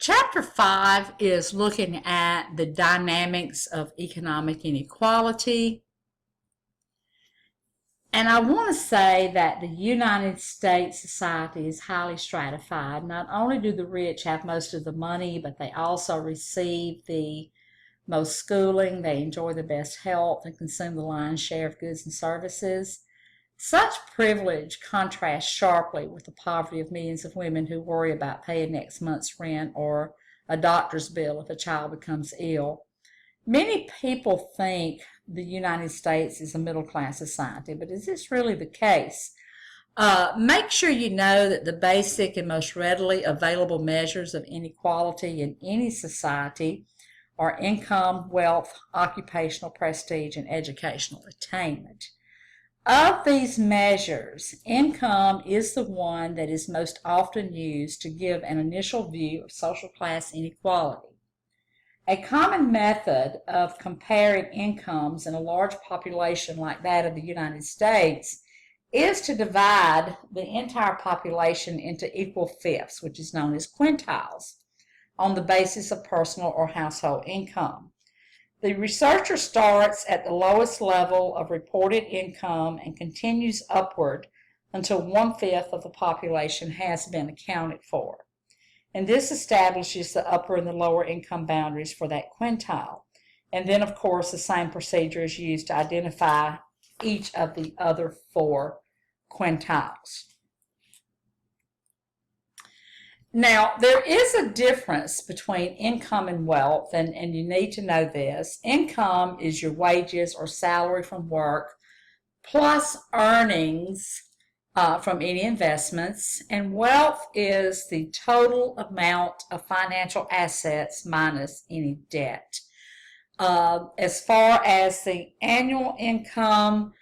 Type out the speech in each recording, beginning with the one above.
Chapter 5 is looking at the dynamics of economic inequality. And I want to say that the United States society is highly stratified. Not only do the rich have most of the money, but they also receive the most schooling, they enjoy the best health, and consume the lion's share of goods and services. Such privilege contrasts sharply with the poverty of millions of women who worry about paying next month's rent or a doctor's bill if a child becomes ill. Many people think the United States is a middle-class society, but is this really the case? Make sure you know that the basic and most readily available measures of inequality in any society are income, wealth, occupational prestige, and educational attainment. Of these measures, income is the one that is most often used to give an initial view of social class inequality. A common method of comparing incomes in a large population like that of the United States is to divide the entire population into equal fifths, which is known as quintiles, on the basis of personal or household income. The researcher starts at the lowest level of reported income and continues upward until 1/5 of the population has been accounted for. And this establishes the upper and the lower income boundaries for that quintile. And then, of course, the same procedure is used to identify each of the other 4 quintiles. Now, there is a difference between income and wealth, and you need to know this. Income is your wages or salary from work plus earnings from any investments, and wealth is the total amount of financial assets minus any debt. As far as the annual income,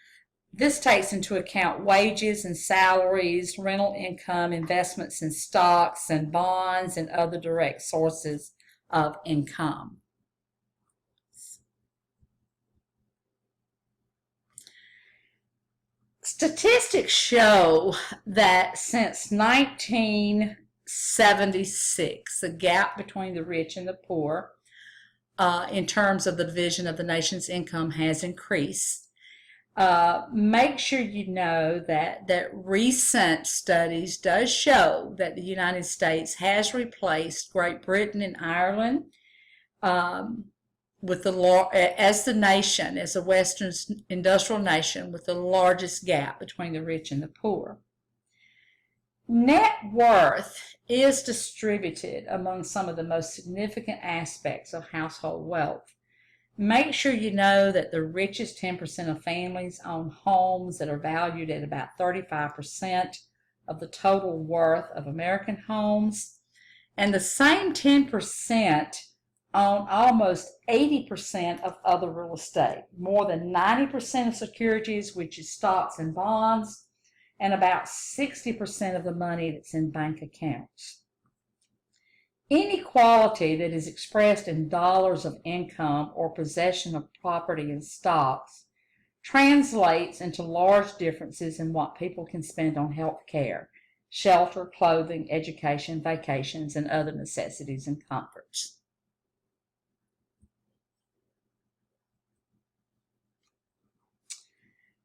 this takes into account wages and salaries, rental income, investments in stocks and bonds, and other direct sources of income. Statistics show that since 1976, the gap between the rich and the poor in terms of the division of the nation's income has increased. Make sure you know that recent studies does show that the United States has replaced Great Britain and Ireland with as a Western industrial nation with the largest gap between the rich and the poor. Net worth is distributed among some of the most significant aspects of household wealth. Make sure you know that the richest 10% of families own homes that are valued at about 35% of the total worth of American homes, and the same 10% own almost 80% of other real estate, more than 90% of securities, which is stocks and bonds, and about 60% of the money that's in bank accounts. Inequality that is expressed in dollars of income or possession of property and stocks translates into large differences in what people can spend on health care, shelter, clothing, education, vacations, and other necessities and comforts.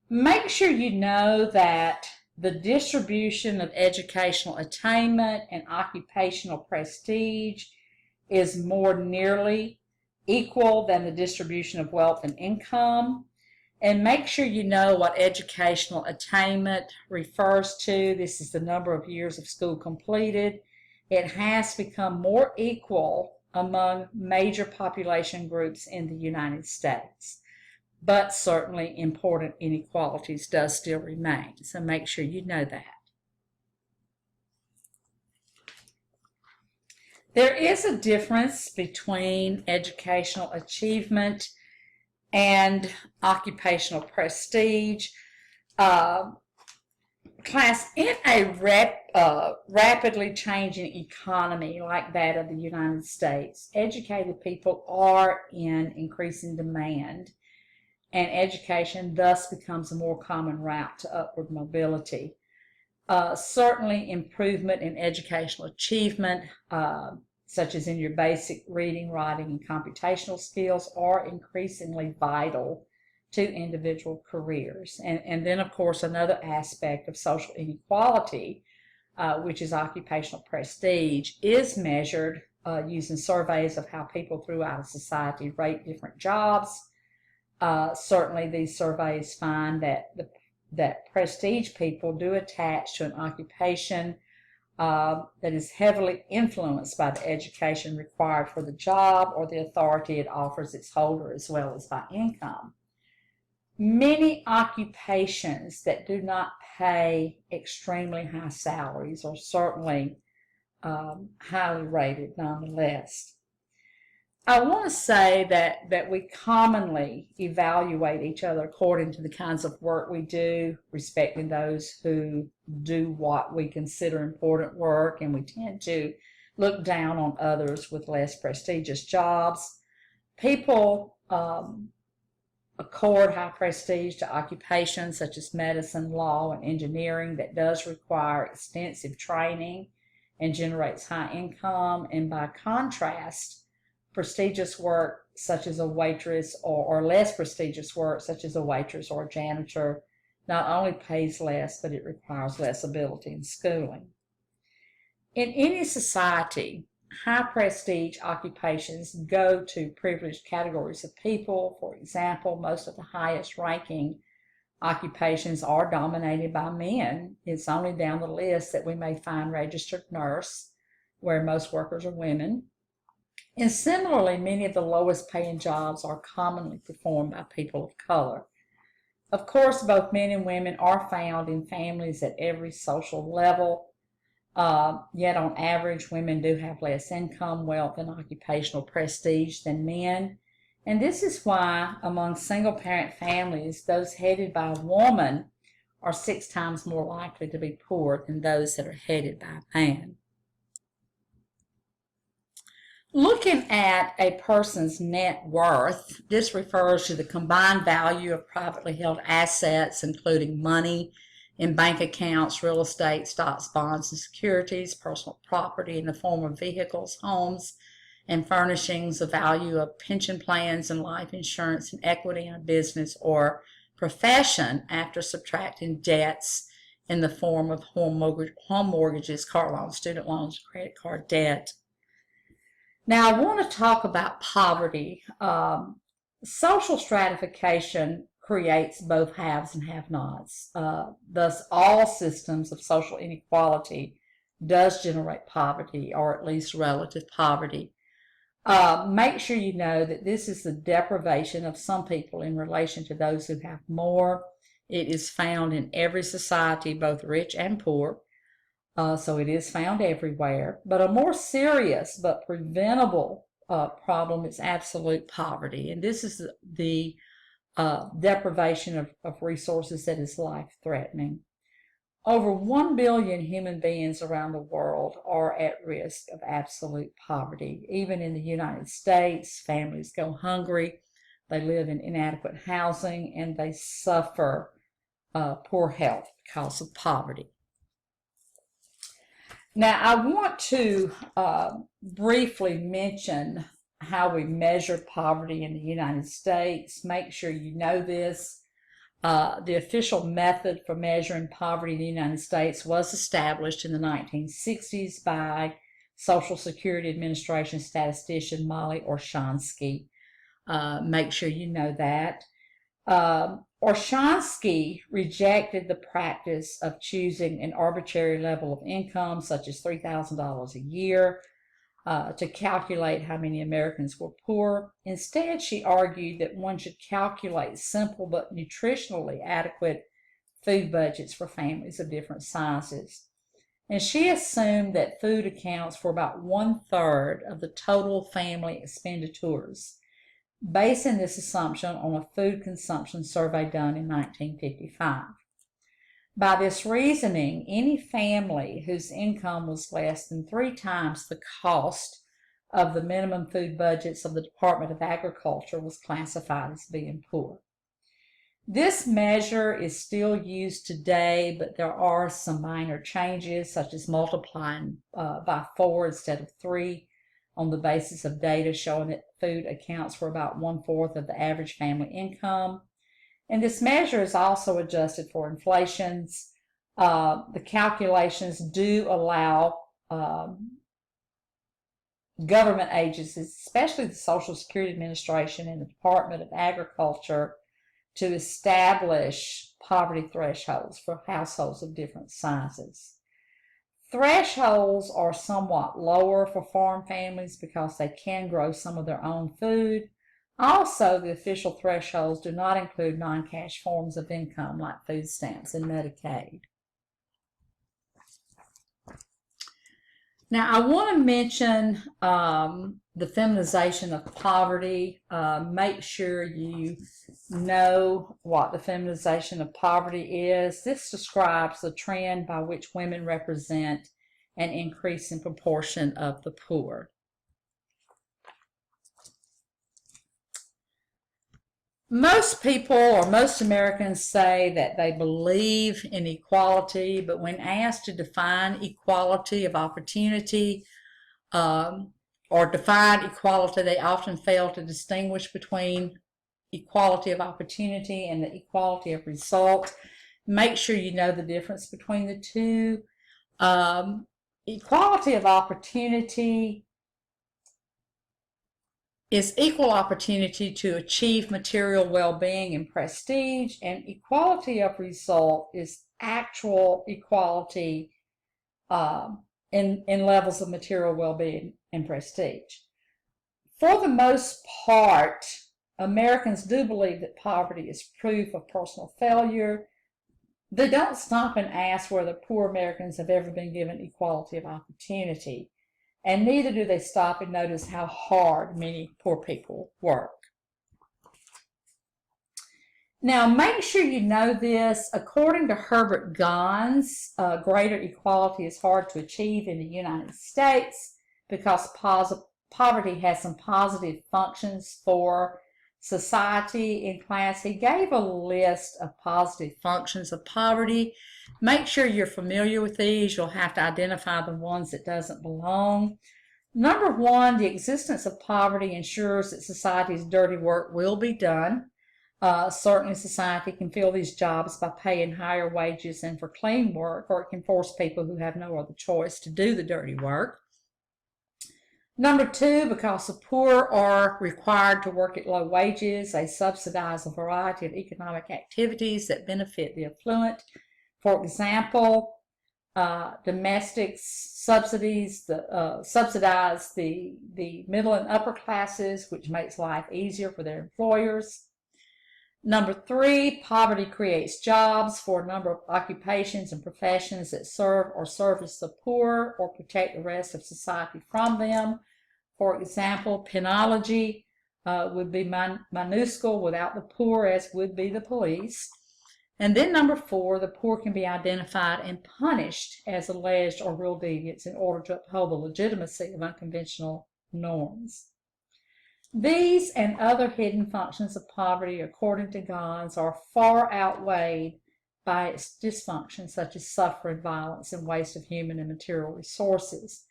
Make sure you know that the distribution of educational attainment and occupational prestige is more nearly equal than the distribution of wealth and income. And make sure you know what educational attainment refers to. This is the number of years of school completed. It has become more equal among major population groups in the United States. But certainly important inequalities does still remain. So make sure you know that. There is a difference between educational achievement and occupational prestige. Class, in a rapidly changing economy like that of the United States, educated people are in increasing demand, and education thus becomes a more common route to upward mobility. Certainly improvement in educational achievement such as in your basic reading, writing, and computational skills, are increasingly vital to individual careers. And then, of course, another aspect of social inequality, which is occupational prestige, is measured using surveys of how people throughout a society rate different jobs. Certainly, these surveys find that prestige people do attach to an occupation that is heavily influenced by the education required for the job or the authority it offers its holder, as well as by income. Many occupations that do not pay extremely high salaries are certainly highly rated nonetheless. I want to say that we commonly evaluate each other according to the kinds of work we do, respecting those who do what we consider important work, and we tend to look down on others with less prestigious jobs. People accord high prestige to occupations such as medicine, law, and engineering that does require extensive training and generates high income, and by contrast, prestigious work such as a waitress or less prestigious work such as a waitress or a janitor not only pays less, but it requires less ability and schooling. In any society, high prestige occupations go to privileged categories of people. For example, most of the highest ranking occupations are dominated by men. It's only down the list that we may find registered nurse, where most workers are women. And similarly, many of the lowest paying jobs are commonly performed by people of color. Of course, both men and women are found in families at every social level. Yet on average, women do have less income, wealth, and occupational prestige than men. And this is why among single-parent families, those headed by a woman are 6 times more likely to be poor than those that are headed by a man. Looking at a person's net worth, this refers to the combined value of privately held assets, including money in bank accounts, real estate, stocks, bonds, and securities, personal property in the form of vehicles, homes, and furnishings, the value of pension plans and life insurance, and equity in a business or profession after subtracting debts in the form of home mortgages, car loans, student loans, credit card debt. Now, I want to talk about poverty. Social stratification creates both haves and have-nots. Thus, all systems of social inequality does generate poverty, or at least relative poverty. Make sure you know that this is the deprivation of some people in relation to those who have more. It is found in every society, both rich and poor. So it is found everywhere. But a more serious but preventable problem is absolute poverty. And this is the deprivation of resources that is life-threatening. Over 1 billion human beings around the world are at risk of absolute poverty. Even in the United States, families go hungry, they live in inadequate housing, and they suffer poor health because of poverty. Now, I want to briefly mention how we measure poverty in the United States. Make sure you know this. The official method for measuring poverty in the United States was established in the 1960s by Social Security Administration statistician Molly Orshansky. Make sure you know that. Orshansky rejected the practice of choosing an arbitrary level of income, such as $3,000 a year, to calculate how many Americans were poor. Instead, she argued that one should calculate simple but nutritionally adequate food budgets for families of different sizes. And she assumed that food accounts for about 1/3 of the total family expenditures, basing this assumption on a food consumption survey done in 1955. By this reasoning, any family whose income was less than 3 times the cost of the minimum food budgets of the Department of Agriculture was classified as being poor. This measure is still used today, but there are some minor changes, such as multiplying by 4 instead of 3 on the basis of data showing that food accounts for about 1/4 of the average family income. And this measure is also adjusted for inflations. The calculations do allow government agencies, especially the Social Security Administration and the Department of Agriculture, to establish poverty thresholds for households of different sizes. Thresholds are somewhat lower for farm families because they can grow some of their own food. Also, the official thresholds do not include non-cash forms of income like food stamps and Medicaid. Now, I want to mention the feminization of poverty. Make sure you know what the feminization of poverty is. This describes the trend by which women represent an increase in proportion of the poor. Most people, or most Americans, say that they believe in equality, but when asked to define equality of opportunity or define equality, they often fail to distinguish between equality of opportunity and the equality of result. Make sure you know the difference between the two. Equality of opportunity is equal opportunity to achieve material well-being and prestige, and equality of result is actual equality in levels of material well-being and prestige. For the most part, Americans do believe that poverty is proof of personal failure. They don't stop and ask whether poor Americans have ever been given equality of opportunity. And neither do they stop and notice how hard many poor people work. Now, make sure you know this. According to Herbert Gans, greater equality is hard to achieve in the United States because poverty has some positive functions for society and class. He gave a list of positive functions of poverty. Make sure you're familiar with these. You'll have to identify the ones that doesn't belong. Number one, the existence of poverty ensures that society's dirty work will be done. Certainly society can fill these jobs by paying higher wages than for clean work, or it can force people who have no other choice to do the dirty work. Number two, because the poor are required to work at low wages, they subsidize a variety of economic activities that benefit the affluent. For example, domestic subsidies subsidize the middle and upper classes, which makes life easier for their employers. Number three, poverty creates jobs for a number of occupations and professions that serve or service the poor or protect the rest of society from them. For example, penology would be minuscule without the poor, as would be the police. And then number four, the poor can be identified and punished as alleged or real deviants in order to uphold the legitimacy of unconventional norms. These and other hidden functions of poverty, according to Gans, are far outweighed by its dysfunctions such as suffering, violence, and waste of human and material resources.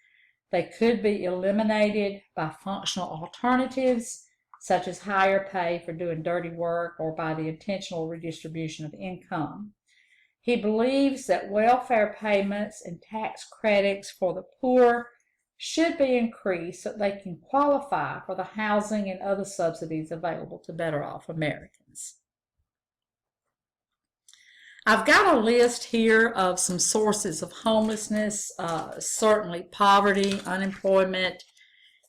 They could be eliminated by functional alternatives, such as higher pay for doing dirty work or by the intentional redistribution of income. He believes that welfare payments and tax credits for the poor should be increased so that they can qualify for the housing and other subsidies available to better off Americans. I've got a list here of some sources of homelessness. Certainly poverty, unemployment,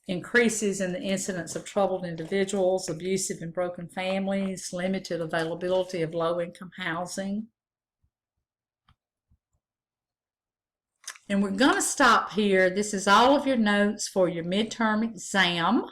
increases in the incidence of troubled individuals, abusive and broken families, limited availability of low-income housing. And we're going to stop here. This is all of your notes for your midterm exam.